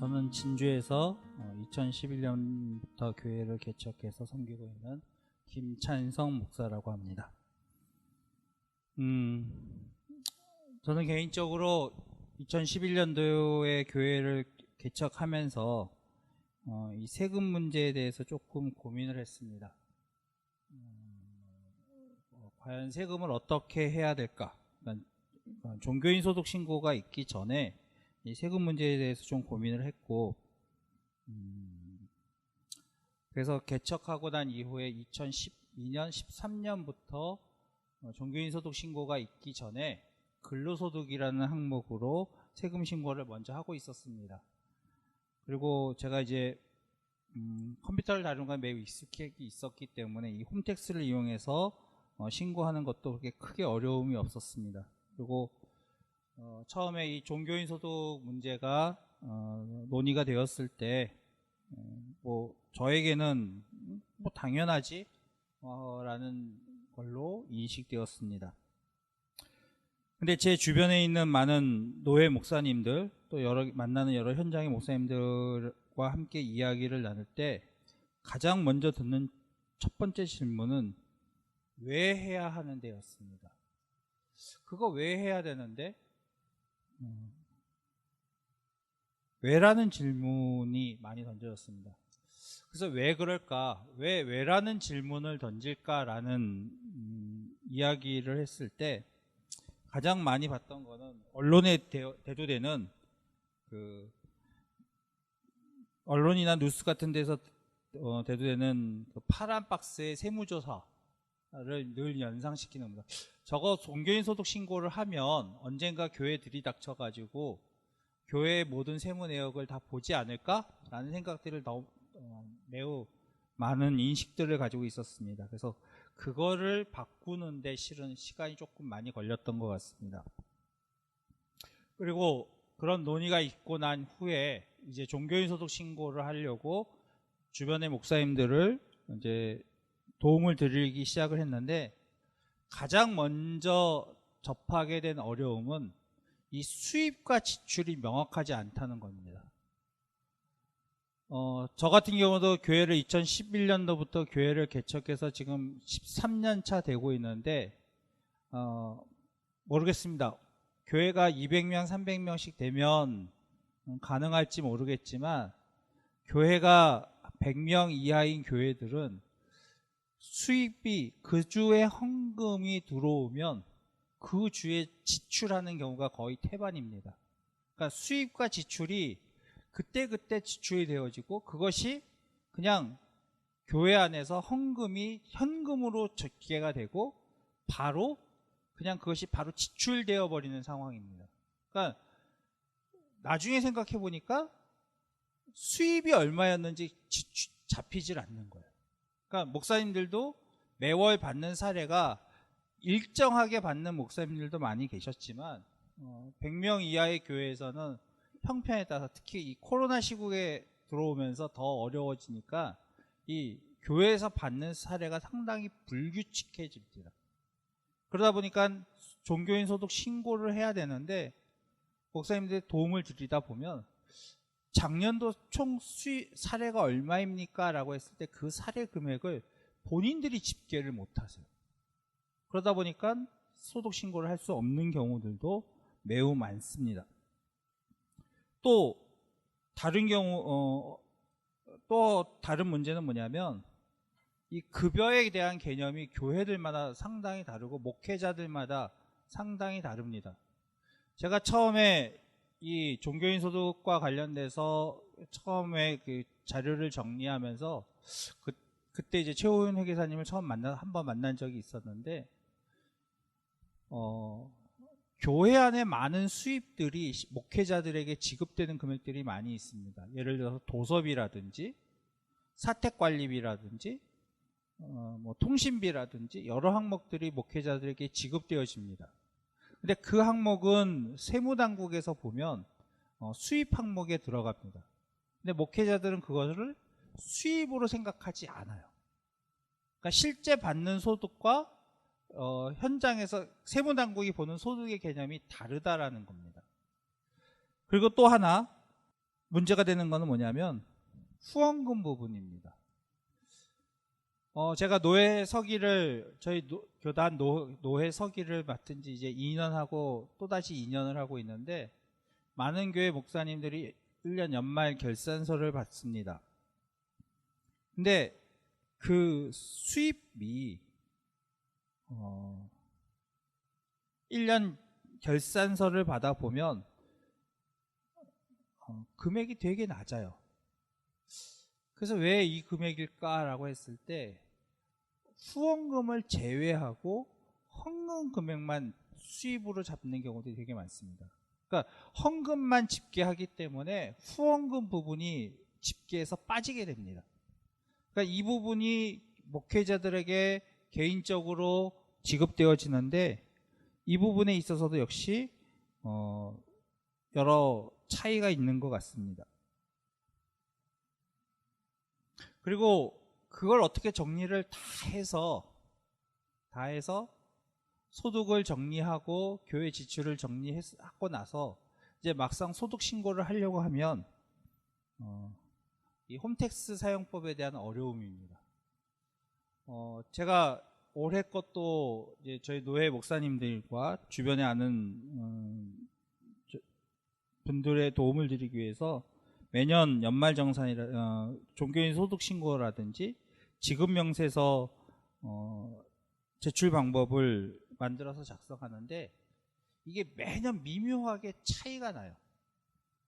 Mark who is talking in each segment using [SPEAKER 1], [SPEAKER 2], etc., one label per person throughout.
[SPEAKER 1] 저는 진주에서 2011년부터 교회를 개척해서 섬기고 있는 김찬성 목사라고 합니다. 저는 개인적으로 2011년도에 교회를 개척하면서 이 세금 문제에 대해서 조금 고민을 했습니다. 과연 세금을 어떻게 해야 될까? 종교인 소득 신고가 있기 전에 이 세금 문제에 대해서 좀 고민을 했고, 그래서 개척하고 난 이후에 2012년, 13년부터 종교인 소득 신고가 있기 전에 근로소득이라는 항목으로 세금 신고를 먼저 하고 있었습니다. 그리고 제가 이제 컴퓨터를 다루는 건 매우 익숙해 있었기 때문에 이 홈택스를 이용해서 신고하는 것도 그렇게 크게 어려움이 없었습니다. 그리고 처음에 이 종교인 소득 문제가 논의가 되었을 때 저에게는 당연하지 라는 걸로 인식되었습니다. 근데 제 주변에 있는 많은 노회 목사님들, 또 만나는 여러 현장의 목사님들과 함께 이야기를 나눌 때 가장 먼저 듣는 첫 번째 질문은 왜 해야 하는 데였습니다. 그거 왜 해야 되는데? 왜라는 질문이 많이 던져졌습니다. 그래서 왜 그럴까? 왜라는 질문을 던질까라는 이야기를 했을 때 가장 많이 봤던 거는 언론에 대두되는 언론이나 뉴스 같은 데서 대두되는 파란 박스의 세무조사를 늘 연상시키는 겁니다. 저거 종교인 소득 신고를 하면 언젠가 교회 들이닥쳐가지고 교회의 모든 세무 내역을 다 보지 않을까라는 생각들을 매우 많은 인식들을 가지고 있었습니다. 그래서 그거를 바꾸는데 실은 시간이 조금 많이 걸렸던 것 같습니다. 그리고 그런 논의가 있고 난 후에 이제 종교인 소득 신고를 하려고 주변의 목사님들을 이제 도움을 드리기 시작을 했는데 가장 먼저 접하게 된 어려움은 이 수입과 지출이 명확하지 않다는 겁니다. 저 같은 경우도 교회를 2011년도부터 교회를 개척해서 지금 13년 차 되고 있는데 모르겠습니다. 교회가 200명, 300명씩 되면 가능할지 모르겠지만 교회가 100명 이하인 교회들은 수입이 그 주에 헌금이 들어오면 그 주에 지출하는 경우가 거의 태반입니다. 그러니까 수입과 지출이 그때 지출이 되어지고 그것이 그냥 교회 안에서 헌금이 현금으로 적계가 되고 바로 그냥 그것이 바로 지출되어 버리는 상황입니다. 그러니까 나중에 생각해 보니까 수입이 얼마였는지 잡히질 않는 거예요. 그러니까 목사님들도 매월 받는 사례가 일정하게 받는 목사님들도 많이 계셨지만 100명 이하의 교회에서는 형편에 따라서 특히 이 코로나 시국에 들어오면서 더 어려워지니까 이 교회에서 받는 사례가 상당히 불규칙해집니다. 그러다 보니까 종교인 소득 신고를 해야 되는데 목사님들의 도움을 드리다 보면 작년도 총 수입 사례가 얼마입니까? 라고 했을 때 그 사례 금액을 본인들이 집계를 못하세요. 그러다 보니까 소득 신고를 할 수 없는 경우들도 매우 많습니다. 또 다른 경우 또 다른 문제는 뭐냐면 이 급여에 대한 개념이 교회들마다 상당히 다르고 목회자들마다 상당히 다릅니다. 제가 처음에 이 종교인 소득과 관련돼서 처음에 그 자료를 정리하면서 그때 이제 최호윤 회계사님을 한번 만난 적이 있었는데 교회 안에 많은 수입들이 목회자들에게 지급되는 금액들이 많이 있습니다. 예를 들어서 도서비라든지 사택관리비라든지 통신비라든지 여러 항목들이 목회자들에게 지급되어집니다. 근데 그 항목은 세무당국에서 보면 수입 항목에 들어갑니다. 근데 목회자들은 그것을 수입으로 생각하지 않아요. 그러니까 실제 받는 소득과 현장에서 세무당국이 보는 소득의 개념이 다르다라는 겁니다. 그리고 또 하나, 문제가 되는 거는 뭐냐면 후원금 부분입니다. 제가 노회 서기를 저희 교단 노회 서기를 맡은 지 이제 2년 하고 또다시 2년을 하고 있는데 많은 교회 목사님들이 1년 연말 결산서를 받습니다. 근데 그 수입이 1년 결산서를 받아보면 금액이 되게 낮아요. 그래서 왜 이 금액일까라고 했을 때 후원금을 제외하고 헌금 금액만 수입으로 잡는 경우들이 되게 많습니다. 그러니까 헌금만 집계하기 때문에 후원금 부분이 집계에서 빠지게 됩니다. 그러니까 이 부분이 목회자들에게 개인적으로 지급되어지는데 이 부분에 있어서도 역시 여러 차이가 있는 것 같습니다. 그리고 그걸 어떻게 정리를 다 해서 소득을 정리하고 교회 지출을 정리하고 나서 이제 막상 소득 신고를 하려고 하면 이 홈택스 사용법에 대한 어려움입니다. 제가 올해 것도 이제 저희 노회 목사님들과 주변에 아는 분들의 도움을 드리기 위해서 매년 연말정산이라 종교인 소득 신고라든지 지급 명세서 제출 방법을 만들어서 작성하는데 이게 매년 미묘하게 차이가 나요.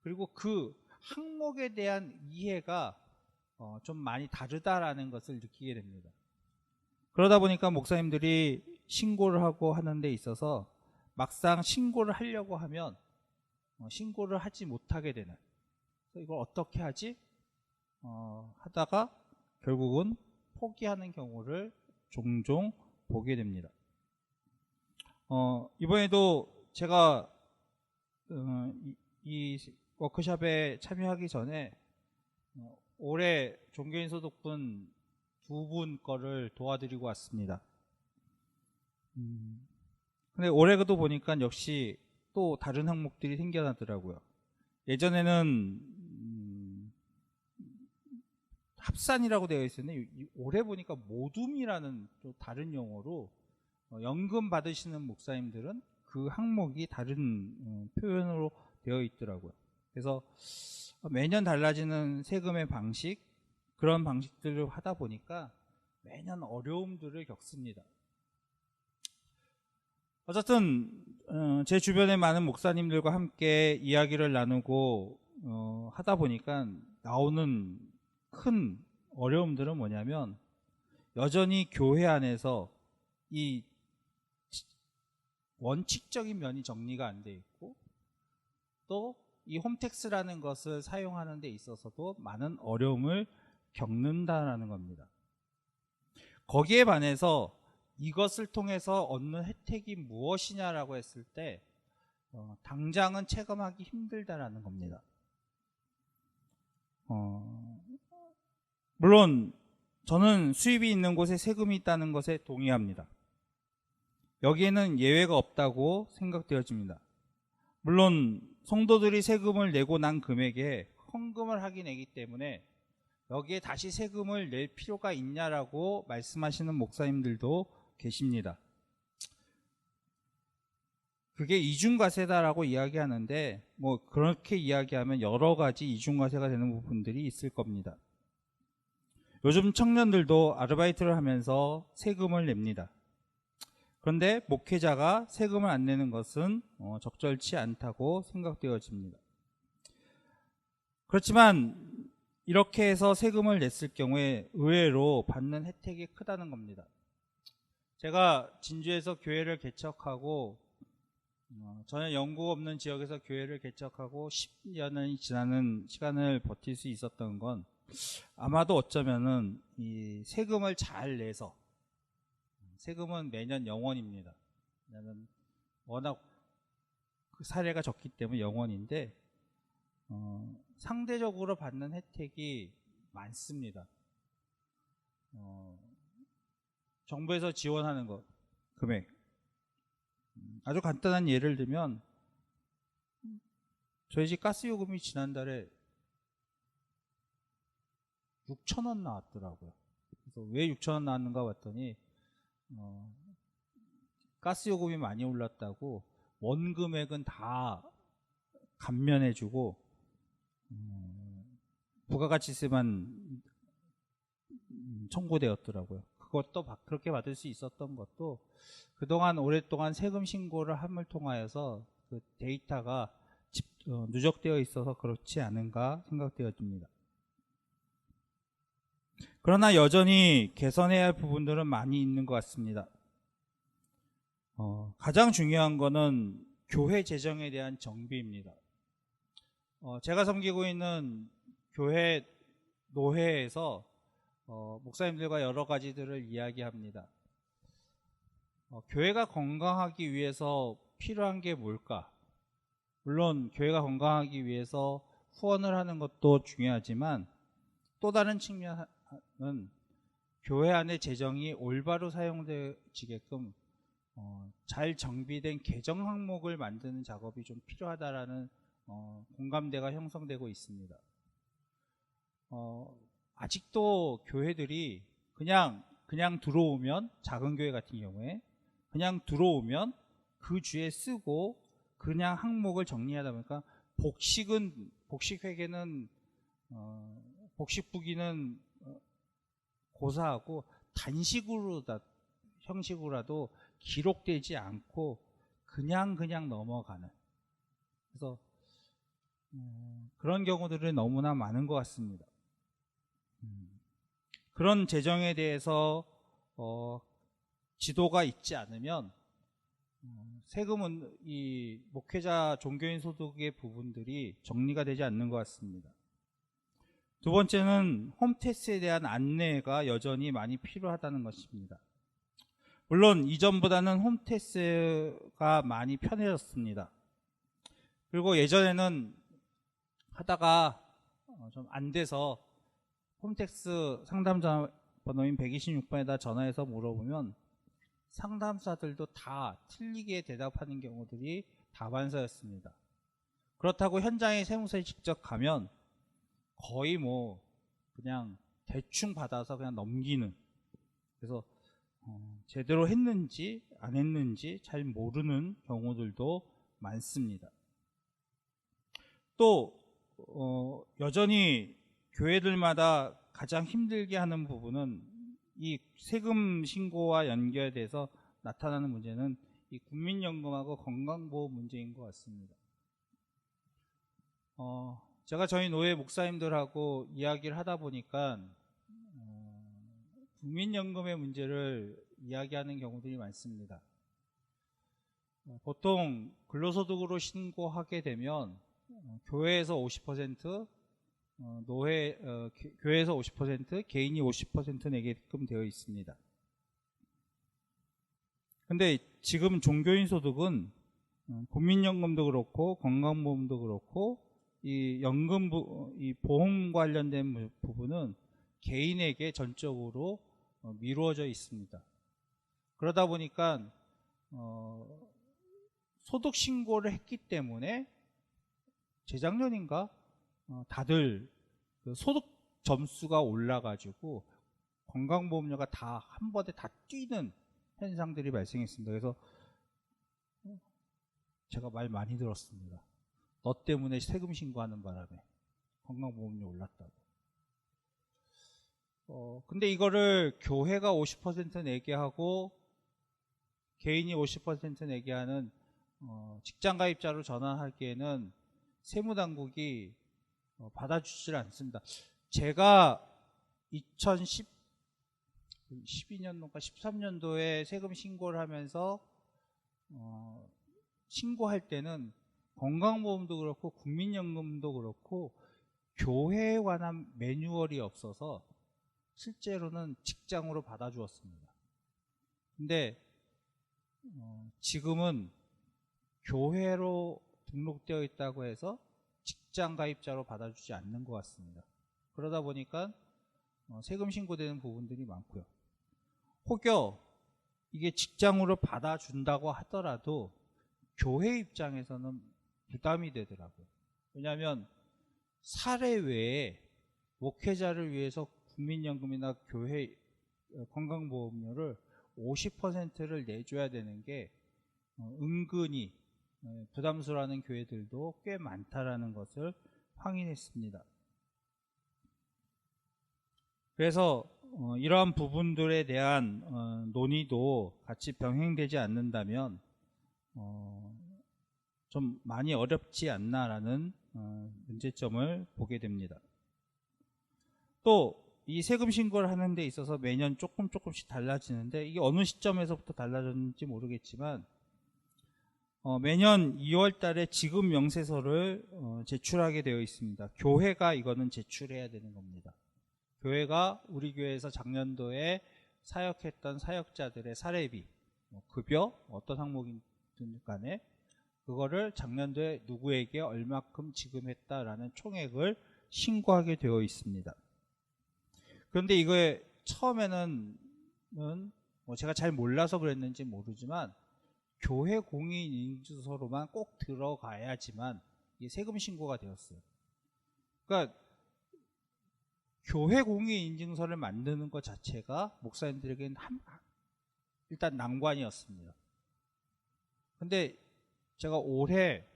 [SPEAKER 1] 그리고 그 항목에 대한 이해가 좀 많이 다르다라는 것을 느끼게 됩니다. 그러다 보니까 목사님들이 신고를 하고 하는 데 있어서 막상 신고를 하려고 하면 신고를 하지 못하게 되는, 이걸 어떻게 하지? 하다가 결국은 포기하는 경우를 종종 보게 됩니다. 이번에도 제가 이 워크숍에 참여하기 전에 올해 종교인 소득분 2분 거를 도와드리고 왔습니다. 근데 올해도 보니까 역시 또 다른 항목들이 생겨나더라고요. 예전에는 합산이라고 되어 있었는데 올해 보니까 모둠이라는 또 다른 용어로 연금 받으시는 목사님들은 그 항목이 다른 표현으로 되어 있더라고요. 그래서 매년 달라지는 세금의 방식, 그런 방식들을 하다 보니까 매년 어려움들을 겪습니다. 어쨌든 제 주변에 많은 목사님들과 함께 이야기를 나누고 하다 보니까 나오는 큰 어려움들은 뭐냐면 여전히 교회 안에서 이 원칙적인 면이 정리가 안 돼 있고 또 이 홈택스라는 것을 사용하는 데 있어서도 많은 어려움을 겪는다라는 겁니다. 거기에 반해서 이것을 통해서 얻는 혜택이 무엇이냐라고 했을 때 당장은 체감하기 힘들다라는 겁니다. 물론 저는 수입이 있는 곳에 세금이 있다는 것에 동의합니다. 여기에는 예외가 없다고 생각되어집니다. 물론 성도들이 세금을 내고 난 금액에 헌금을 하긴 하기 때문에 여기에 다시 세금을 낼 필요가 있냐라고 말씀하시는 목사님들도 계십니다. 그게 이중과세다라고 이야기하는데 뭐 그렇게 이야기하면 여러 가지 이중과세가 되는 부분들이 있을 겁니다. 요즘 청년들도 아르바이트를 하면서 세금을 냅니다. 그런데 목회자가 세금을 안 내는 것은 적절치 않다고 생각되어집니다. 그렇지만 이렇게 해서 세금을 냈을 경우에 의외로 받는 혜택이 크다는 겁니다. 제가 진주에서 교회를 개척하고 전혀 연고 없는 지역에서 교회를 개척하고 10년이 지나는 시간을 버틸 수 있었던 건 아마도 어쩌면은 이 세금을 잘 내서, 세금은 매년 0원입니다. 왜냐하면 워낙 그 사례가 적기 때문에 0원인데 상대적으로 받는 혜택이 많습니다. 정부에서 지원하는 것, 금액. 아주 간단한 예를 들면 저희 집 가스요금이 지난달에 6,000원 나왔더라고요. 그래서 왜 6,000원 나왔는가 봤더니 가스 요금이 많이 올랐다고 원금액은 다 감면해주고 부가가치세만 청구되었더라고요. 그것도 그렇게 받을 수 있었던 것도 그동안 오랫동안 세금 신고를 함을 통하여서 그 데이터가 누적되어 있어서 그렇지 않은가 생각되어집니다. 그러나 여전히 개선해야 할 부분들은 많이 있는 것 같습니다. 가장 중요한 거는 교회 재정에 대한 정비입니다. 제가 섬기고 있는 교회 노회에서 목사님들과 여러 가지들을 이야기합니다. 교회가 건강하기 위해서 필요한 게 뭘까? 물론 교회가 건강하기 위해서 후원을 하는 것도 중요하지만 또 다른 측면은 교회 안의 재정이 올바로 사용되지게끔 잘 정비된 개정 항목을 만드는 작업이 좀 필요하다라는 공감대가 형성되고 있습니다. 아직도 교회들이 그냥 들어오면, 작은 교회 같은 경우에 그냥 들어오면 그 주에 쓰고 그냥 항목을 정리하다 보니까 복식회계는 복식부기는 고사하고 형식으로라도 기록되지 않고 그냥 넘어가는, 그래서 그런 경우들이 너무나 많은 것 같습니다. 그런 재정에 대해서 지도가 있지 않으면 세금은 이 목회자 종교인 소득의 부분들이 정리가 되지 않는 것 같습니다. 두 번째는 홈택스에 대한 안내가 여전히 많이 필요하다는 것입니다. 물론 이전보다는 홈택스가 많이 편해졌습니다. 그리고 예전에는 하다가 좀 안 돼서 홈택스 상담자 번호인 126번에다 전화해서 물어보면 상담사들도 다 틀리게 대답하는 경우들이 다반사였습니다. 그렇다고 현장에 세무서에 직접 가면 거의 그냥 대충 받아서 그냥 넘기는, 그래서 제대로 했는지 안 했는지 잘 모르는 경우들도 많습니다. 또 여전히 교회들마다 가장 힘들게 하는 부분은 이 세금 신고와 연결돼서 나타나는 문제는 이 국민연금하고 건강보험 문제인 것 같습니다. 제가 저희 노회 목사님들하고 이야기를 하다 보니까 국민연금의 문제를 이야기하는 경우들이 많습니다. 보통 근로소득으로 신고하게 되면 교회에서 50%, 교회에서 50%, 개인이 50% 내게끔 되어 있습니다. 근데 지금 종교인 소득은 국민연금도 그렇고 건강보험도 그렇고 이 보험 관련된 부분은 개인에게 전적으로 미루어져 있습니다. 그러다 보니까 소득 신고를 했기 때문에 재작년인가 다들 그 소득 점수가 올라가지고 건강보험료가 다 한 번에 다 뛰는 현상들이 발생했습니다. 그래서 제가 말 많이 들었습니다. 너 때문에 세금 신고하는 바람에 건강보험료 올랐다고. 근데 이거를 교회가 50% 내게 하고 개인이 50% 내게 하는 직장가입자로 전환하기에는 세무당국이 받아주질 않습니다. 제가 2012년도인가 13년도에 세금 신고를 하면서 신고할 때는 건강보험도 그렇고 국민연금도 그렇고 교회에 관한 매뉴얼이 없어서 실제로는 직장으로 받아주었습니다. 근데 지금은 교회로 등록되어 있다고 해서 직장 가입자로 받아주지 않는 것 같습니다. 그러다 보니까 세금 신고되는 부분들이 많고요. 혹여 이게 직장으로 받아준다고 하더라도 교회 입장에서는 부담이 되더라고요. 왜냐하면 사례 외에 목회자를 위해서 국민연금이나 교회 건강보험료를 50%를 내줘야 되는 게 은근히 부담스러워하는 교회들도 꽤 많다라는 것을 확인했습니다. 그래서 이러한 부분들에 대한 논의도 같이 병행되지 않는다면 좀 많이 어렵지 않나라는 문제점을 보게 됩니다. 또 이 세금 신고를 하는 데 있어서 매년 조금씩 달라지는데 이게 어느 시점에서부터 달라졌는지 모르겠지만 매년 2월 달에 지급 명세서를 제출하게 되어 있습니다. 교회가 이거는 제출해야 되는 겁니다. 교회가 우리 교회에서 작년도에 사역했던 사역자들의 사례비, 급여, 어떤 항목이든 간에 그거를 작년도에 누구에게 얼마큼 지급했다라는 총액을 신고하게 되어 있습니다. 그런데 이거에 처음에는 제가 잘 몰라서 그랬는지 모르지만 교회 공인인증서로만 꼭 들어가야지만 이게 세금 신고가 되었어요. 그러니까 교회 공인인증서를 만드는 것 자체가 목사님들에게는 일단 난관이었습니다. 근데 제가 올해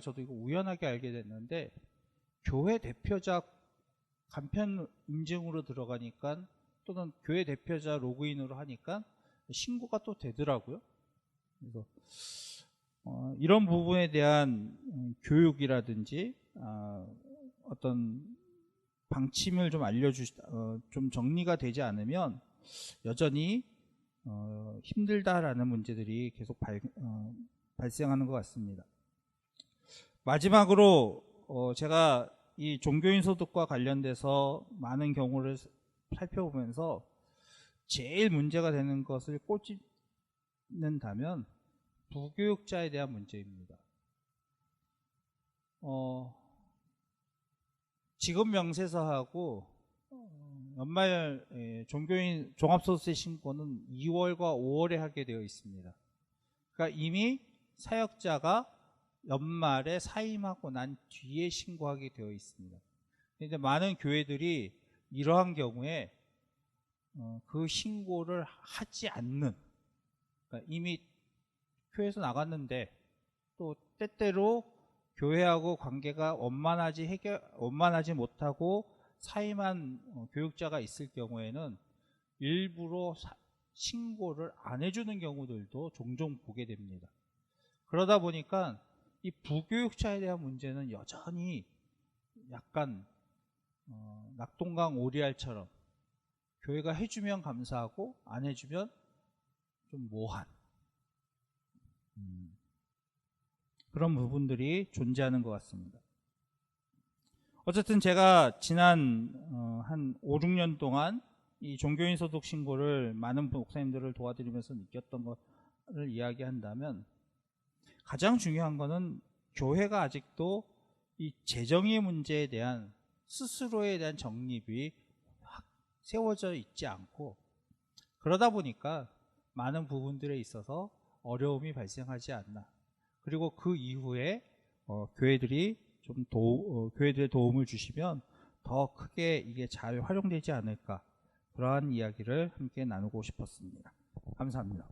[SPEAKER 1] 저도 이거 우연하게 알게 됐는데 교회 대표자 간편 인증으로 들어가니까 또는 교회 대표자 로그인으로 하니까 신고가 또 되더라고요. 그래서 이런 부분에 대한 교육이라든지 어떤 방침을 좀 좀 정리가 되지 않으면 여전히 힘들다라는 문제들이 계속 발생하는 것 같습니다. 마지막으로 제가 이 종교인 소득과 관련돼서 많은 경우를 살펴보면서 제일 문제가 되는 것을 꼽는다면 부교육자에 대한 문제입니다. 지급 명세서하고 연말 종교인 종합소득세 신고는 2월과 5월에 하게 되어 있습니다. 그러니까 이미 사역자가 연말에 사임하고 난 뒤에 신고하게 되어 있습니다. 그런데 많은 교회들이 이러한 경우에 그 신고를 하지 않는, 그러니까 이미 교회에서 나갔는데 또 때때로 교회하고 관계가 원만하지 못하고 사임한 교육자가 있을 경우에는 일부러 신고를 안 해주는 경우들도 종종 보게 됩니다. 그러다 보니까 이 부교육자에 대한 문제는 여전히 약간 낙동강 오리알처럼 교회가 해주면 감사하고 안 해주면 좀 모한 그런 부분들이 존재하는 것 같습니다. 어쨌든 제가 지난 한 5, 6년 동안 이 종교인 소득 신고를 많은 목사님들을 도와드리면서 느꼈던 것을 이야기한다면 가장 중요한 것은 교회가 아직도 이 재정의 문제에 대한 스스로에 대한 정립이 세워져 있지 않고 그러다 보니까 많은 부분들에 있어서 어려움이 발생하지 않나. 그리고 그 이후에 교회들이 교회들의 도움을 주시면 더 크게 이게 잘 활용되지 않을까. 그러한 이야기를 함께 나누고 싶었습니다. 감사합니다.